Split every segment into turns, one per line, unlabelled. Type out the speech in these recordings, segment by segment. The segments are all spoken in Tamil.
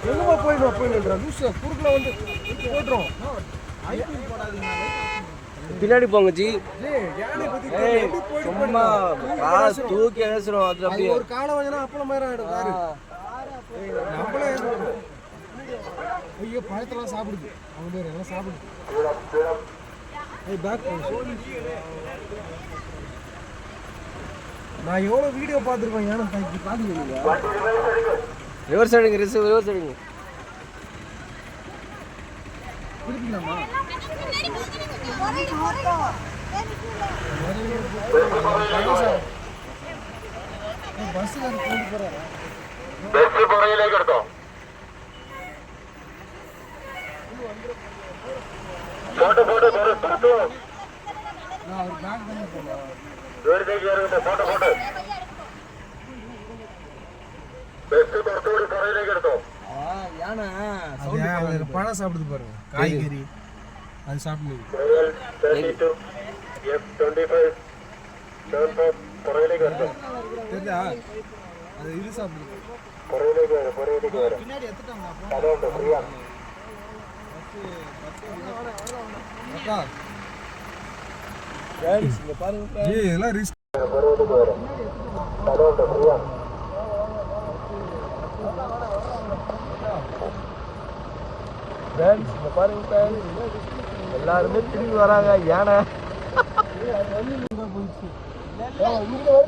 எங்கம்மா போயிடுறா லூசு குறுக்குல வந்து போட்டுரும்.
பின்னாடி போங்க ஜி. சும்மா தூக்கி ஏசுறோம். அது அப்படியே
ஒரு காலம் வாங்கினா அப்பளம் மாதிரி ஆயிடும் காரு. நம்மளே ஐயோ பழத்தெல்லாம் சாப்பிடுது. அவங்க பேர் எல்லாம் சாப்பிடுது. பேக் நான் எவ்வளோ வீடியோ பார்த்துருக்கேன். யானை பார்த்துருக்கீங்க.
ரிவர்ஸ் அடிங்க, ரிவர்ஸ் அடிங்க.
இருக்கலாமா பஸ்ஸில் கொண்டு போகிறாரா?
फोटो फोटो फोटो फोटो
நான் ஒரு பேக் பண்ணி போலாம்.
जोर दे जोर दे फोटो फोटो बेस्ट तोड़ करायले करतो
யானை
அது பழம் சாப்பிடுது பாருங்க. காய்கறி அது சாப்பிடுது.
रोयल 32 F25 74 करायले करतो
தெரியுதா? அது இது சாப்பிடுது.
करायले कर
பின்னாடி எடுத்துட்டாங்க.
அதோட ஃப்ரீயா
அக்கா
கைஸ் இங்க பாருங்க.
ஏய் இதெல்லாம் ரிஸ்க்.
அதோட ஃப்ரீயா
கைஸ் இங்க பாருங்க. எல்லாரும் திரும்பி வராங்க. யானை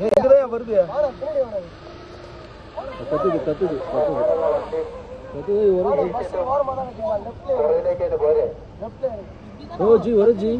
எங்கதான் வருது? கத்துது கத்துது கத்துது ஒரு
करायले के बोले
ஜி ஒரு ஜி